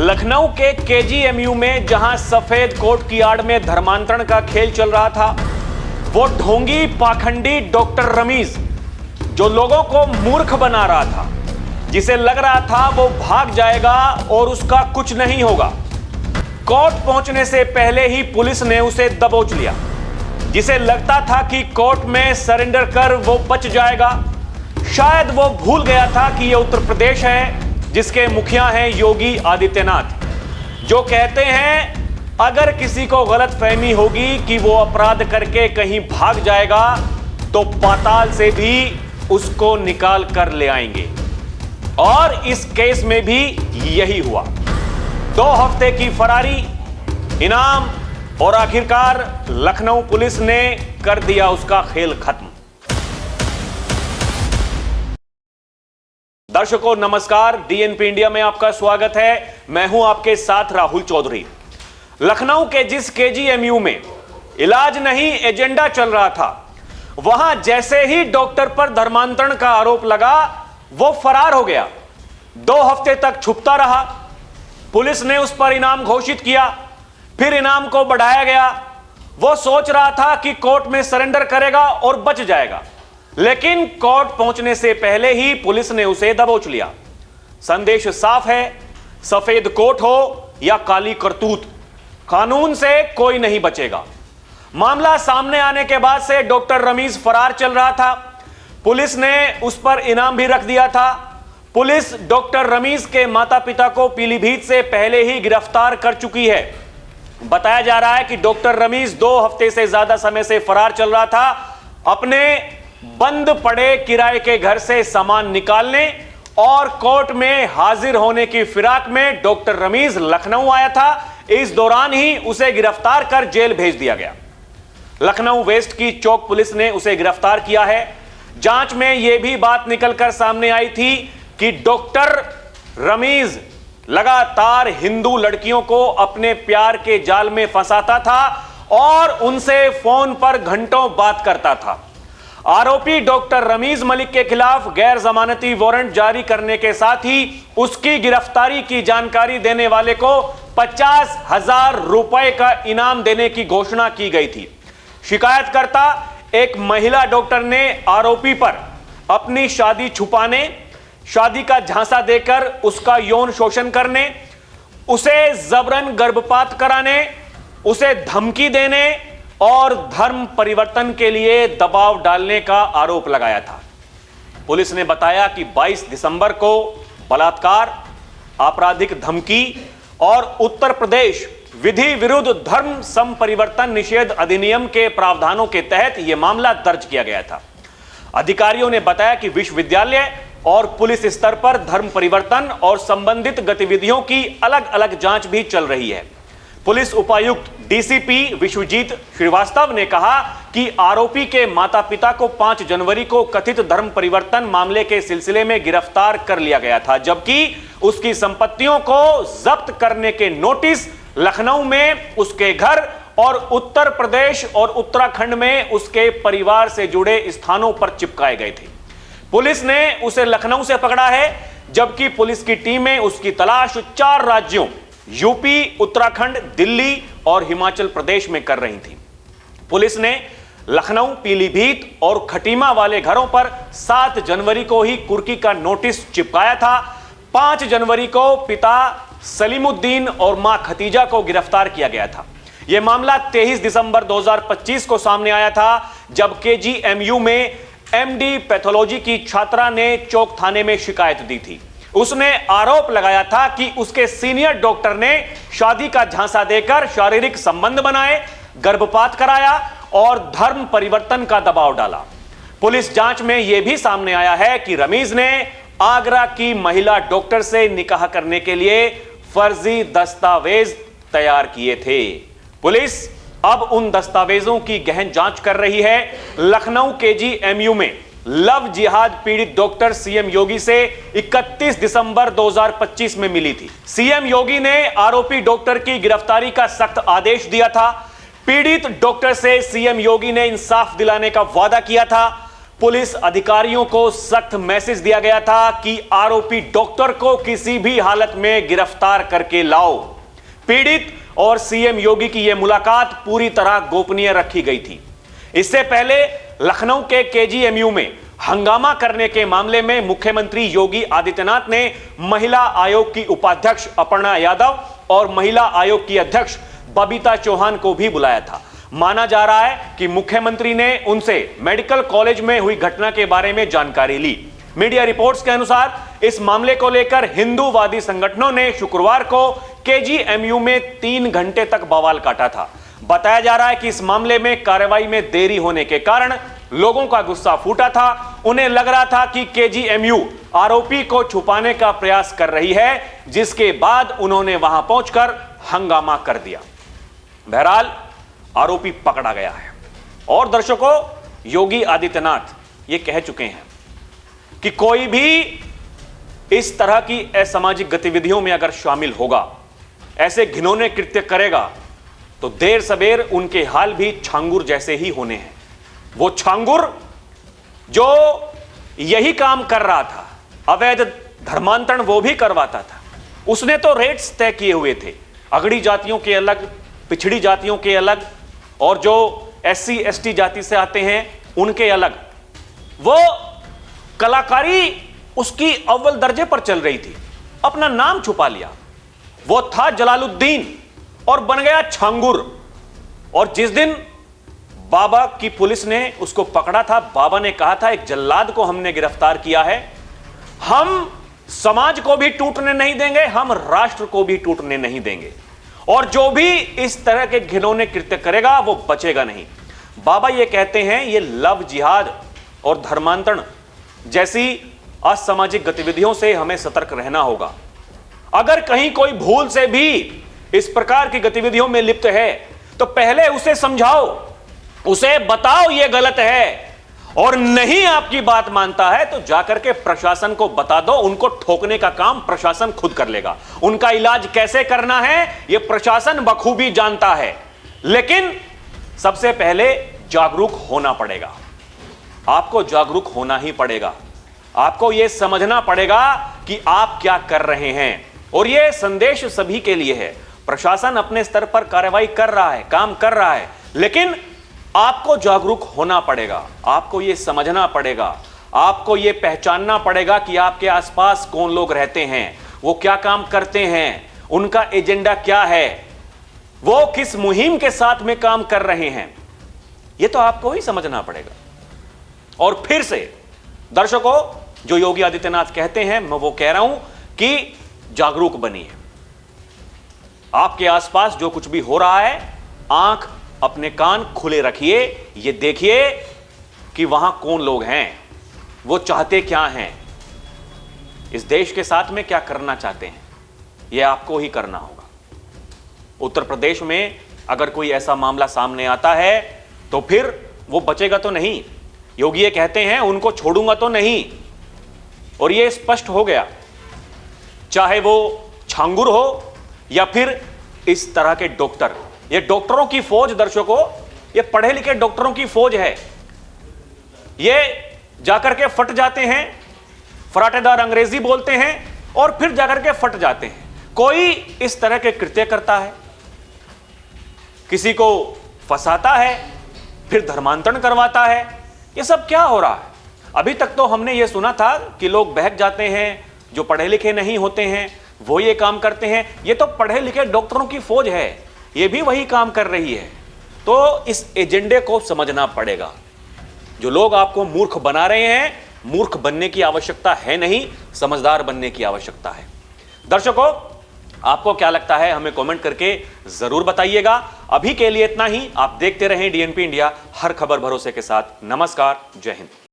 लखनऊ के केजीएमयू में जहां सफेद कोट की आड़ में धर्मांतरण का खेल चल रहा था, वो ढोंगी पाखंडी डॉक्टर रमीज जो लोगों को मूर्ख बना रहा था, जिसे लग रहा था वो भाग जाएगा और उसका कुछ नहीं होगा, कोर्ट पहुंचने से पहले ही पुलिस ने उसे दबोच लिया। जिसे लगता था कि कोर्ट में सरेंडर कर वो बच जाएगा। शायद वो भूल गया था कि ये उत्तर प्रदेश है जिसके मुखिया हैं योगी आदित्यनाथ, जो कहते हैं अगर किसी को गलतफहमी होगी कि वो अपराध करके कहीं भाग जाएगा तो पाताल से भी उसको निकाल कर ले आएंगे। और इस केस में भी यही हुआ। 2 हफ्ते की फरारी, इनाम और आखिरकार लखनऊ पुलिस ने कर दिया उसका खेल खत्म। दर्शकों नमस्कार, डीएनपी इंडिया में आपका स्वागत है। मैं हूं आपके साथ राहुल चौधरी। लखनऊ के जिस केजीएमयू में इलाज नहीं एजेंडा चल रहा था, वहां जैसे ही डॉक्टर पर धर्मांतरण का आरोप लगा वो फरार हो गया। 2 हफ्ते तक छुपता रहा। पुलिस ने उस पर इनाम घोषित किया, फिर इनाम को बढ़ाया गया। वो सोच रहा था कि कोर्ट में सरेंडर करेगा और बच जाएगा, लेकिन कोर्ट पहुंचने से पहले ही पुलिस ने उसे दबोच लिया। संदेश साफ है, सफेद कोट हो या काली करतूत, कानून से कोई नहीं बचेगा। मामला सामने आने के बाद से डॉक्टर रमीज फरार चल रहा था। पुलिस ने उस पर इनाम भी रख दिया था। पुलिस डॉक्टर रमीज के माता पिता को पीलीभीत से पहले ही गिरफ्तार कर चुकी है। बताया जा रहा है कि डॉक्टर रमीज 2 हफ्ते से ज्यादा समय से फरार चल रहा था। अपने बंद पड़े किराए के घर से सामान निकालने और कोर्ट में हाजिर होने की फिराक में डॉक्टर रमीज लखनऊ आया था। इस दौरान ही उसे गिरफ्तार कर जेल भेज दिया गया। लखनऊ वेस्ट की चौक पुलिस ने उसे गिरफ्तार किया है। जांच में यह भी बात निकलकर सामने आई थी कि डॉक्टर रमीज लगातार हिंदू लड़कियों को अपने प्यार के जाल में फंसाता था और उनसे फोन पर घंटों बात करता था। आरोपी डॉक्टर रमीज मलिक के खिलाफ गैर जमानती वारंट जारी करने के साथ ही उसकी गिरफ्तारी की जानकारी देने वाले को 50,000 रुपए का इनाम देने की घोषणा की गई थी। शिकायतकर्ता एक महिला डॉक्टर ने आरोपी पर अपनी शादी छुपाने, शादी का झांसा देकर उसका यौन शोषण करने, उसे जबरन गर्भपात कराने, उसे धमकी देने और धर्म परिवर्तन के लिए दबाव डालने का आरोप लगाया था। पुलिस ने बताया कि 22 दिसंबर को बलात्कार, आपराधिक धमकी और उत्तर प्रदेश विधि विरुद्ध धर्म संपरिवर्तन निषेध अधिनियम के प्रावधानों के तहत यह मामला दर्ज किया गया था। अधिकारियों ने बताया कि विश्वविद्यालय और पुलिस स्तर पर धर्म परिवर्तन और संबंधित गतिविधियों की अलग अलग जांच भी चल रही है। पुलिस उपायुक्त डीसीपी विश्वजीत श्रीवास्तव ने कहा कि आरोपी के माता पिता को 5 जनवरी को कथित धर्म परिवर्तन मामले के सिलसिले में गिरफ्तार कर लिया गया था, जबकि उसकी संपत्तियों को जब्त करने के नोटिस लखनऊ में उसके घर और उत्तर प्रदेश और उत्तराखंड में उसके परिवार से जुड़े स्थानों पर चिपकाए गए थे। पुलिस ने उसे लखनऊ से पकड़ा है, जबकि पुलिस की टीमें उसकी तलाश 4 राज्यों यूपी, उत्तराखंड, दिल्ली और हिमाचल प्रदेश में कर रही थी। पुलिस ने लखनऊ, पीलीभीत और खटीमा वाले घरों पर 7 जनवरी को ही कुर्की का नोटिस चिपकाया था। 5 जनवरी को पिता सलीमुद्दीन और मां खतीजा को गिरफ्तार किया गया था। यह मामला 23 दिसंबर 2025 को सामने आया था, जब केजीएमयू में एमडी पैथोलॉजी की छात्रा ने चौक थाने में शिकायत दी थी। उसने आरोप लगाया था कि उसके सीनियर डॉक्टर ने शादी का झांसा देकर शारीरिक संबंध बनाए, गर्भपात कराया और धर्म परिवर्तन का दबाव डाला। पुलिस जांच में यह भी सामने आया है कि रमीज ने आगरा की महिला डॉक्टर से निकाह करने के लिए फर्जी दस्तावेज तैयार किए थे। पुलिस अब उन दस्तावेजों की गहन जांच कर रही है। लखनऊ केजीएमयू में लव जिहाद पीड़ित डॉक्टर सीएम योगी से 31 दिसंबर 2025 में मिली थी। सीएम योगी ने आरोपी डॉक्टर की गिरफ्तारी का सख्त आदेश दिया था। पीड़ित डॉक्टर से सीएम योगी ने इंसाफ दिलाने का वादा किया था। पुलिस अधिकारियों को सख्त मैसेज दिया गया था कि आरोपी डॉक्टर को किसी भी हालत में गिरफ्तार करके लाओ। पीड़ित और सीएम योगी की यह मुलाकात पूरी तरह गोपनीय रखी गई थी। इससे पहले लखनऊ के केजीएमयू में हंगामा करने के मामले में मुख्यमंत्री योगी आदित्यनाथ ने महिला आयोग की उपाध्यक्ष अपर्णा यादव और महिला आयोग की अध्यक्ष बबीता चौहान को भी बुलाया था। माना जा रहा है कि मुख्यमंत्री ने उनसे मेडिकल कॉलेज में हुई घटना के बारे में जानकारी ली। मीडिया रिपोर्ट्स के अनुसार इस मामले को लेकर हिंदूवादी संगठनों ने शुक्रवार को केजीएमयू में 3 घंटे तक बवाल काटा था। बताया जा रहा है कि इस मामले में कार्रवाई में देरी होने के कारण लोगों का गुस्सा फूटा था। उन्हें लग रहा था कि केजीएमयू आरोपी को छुपाने का प्रयास कर रही है, जिसके बाद उन्होंने वहां पहुंचकर हंगामा कर दिया। बहरहाल आरोपी पकड़ा गया है और दर्शकों, योगी आदित्यनाथ ये कह चुके हैं कि कोई भी इस तरह की असामाजिक गतिविधियों में अगर शामिल होगा, ऐसे घिनौने कृत्य करेगा, तो देर सबेर उनके हाल भी छांगुर जैसे ही होने हैं। वो छांगुर जो यही काम कर रहा था, अवैध धर्मांतरण वो भी करवाता था, उसने तो रेट्स तय किए हुए थे, अगड़ी जातियों के अलग, पिछड़ी जातियों के अलग, और जो एससी एसटी जाति से आते हैं उनके अलग। वो कलाकारी उसकी अव्वल दर्जे पर चल रही थी, अपना नाम छुपा लिया। वो था जलालुद्दीन और बन गया छांगुर। और जिस दिन बाबा की पुलिस ने उसको पकड़ा था, बाबा ने कहा था एक जल्लाद को हमने गिरफ्तार किया है, हम समाज को भी टूटने नहीं देंगे, हम राष्ट्र को भी टूटने नहीं देंगे, और जो भी इस तरह के घिनौने कृत्य करेगा वो बचेगा नहीं। बाबा ये कहते हैं ये लव जिहाद और धर्मांतरण जैसी असामाजिक गतिविधियों से हमें सतर्क रहना होगा। अगर कहीं कोई भूल से भी इस प्रकार की गतिविधियों में लिप्त है तो पहले उसे समझाओ, उसे बताओ ये गलत है, और नहीं आपकी बात मानता है तो जाकर के प्रशासन को बता दो। उनको ठोकने का काम प्रशासन खुद कर लेगा। उनका इलाज कैसे करना है यह प्रशासन बखूबी जानता है, लेकिन सबसे पहले जागरूक होना पड़ेगा। आपको जागरूक होना ही पड़ेगा। आपको यह समझना पड़ेगा कि आप क्या कर रहे हैं, और यह संदेश सभी के लिए है। प्रशासन अपने स्तर पर कार्रवाई कर रहा है, काम कर रहा है, लेकिन आपको जागरूक होना पड़ेगा। आपको यह समझना पड़ेगा, आपको यह पहचानना पड़ेगा कि आपके आसपास कौन लोग रहते हैं, वो क्या काम करते हैं, उनका एजेंडा क्या है, वो किस मुहिम के साथ में काम कर रहे हैं, यह तो आपको ही समझना पड़ेगा। और फिर से दर्शकों, जो योगी आदित्यनाथ कहते हैं, मैं वो कह रहा हूं कि जागरूक बनिए। आपके आसपास जो कुछ भी हो रहा है, आंख अपने कान खुले रखिए, ये देखिए कि वहां कौन लोग हैं, वो चाहते क्या हैं, इस देश के साथ में क्या करना चाहते हैं, यह आपको ही करना होगा। उत्तर प्रदेश में अगर कोई ऐसा मामला सामने आता है तो फिर वो बचेगा तो नहीं। योगी ये कहते हैं उनको छोड़ूंगा तो नहीं, और ये स्पष्ट हो गया, चाहे वो छांगुर हो या फिर इस तरह के डॉक्टर। ये डॉक्टरों की फौज दर्शकों, ये पढ़े लिखे डॉक्टरों की फौज है। ये जाकर के फट जाते हैं, फराटेदार अंग्रेजी बोलते हैं और फिर जाकर के फट जाते हैं। कोई इस तरह के कृत्य करता है, किसी को फंसाता है, फिर धर्मांतरण करवाता है। ये सब क्या हो रहा है? अभी तक तो हमने ये सुना था कि लोग बहक जाते हैं, जो पढ़े लिखे नहीं होते हैं वो ये काम करते हैं। ये तो पढ़े लिखे डॉक्टरों की फौज है, ये भी वही काम कर रही है। तो इस एजेंडे को समझना पड़ेगा। जो लोग आपको मूर्ख बना रहे हैं, मूर्ख बनने की आवश्यकता है नहीं, समझदार बनने की आवश्यकता है। दर्शकों, आपको क्या लगता है हमें कमेंट करके जरूर बताइएगा। अभी के लिए इतना ही। आप देखते रहें डीएनपी इंडिया, हर खबर भरोसे के साथ। नमस्कार, जय हिंद।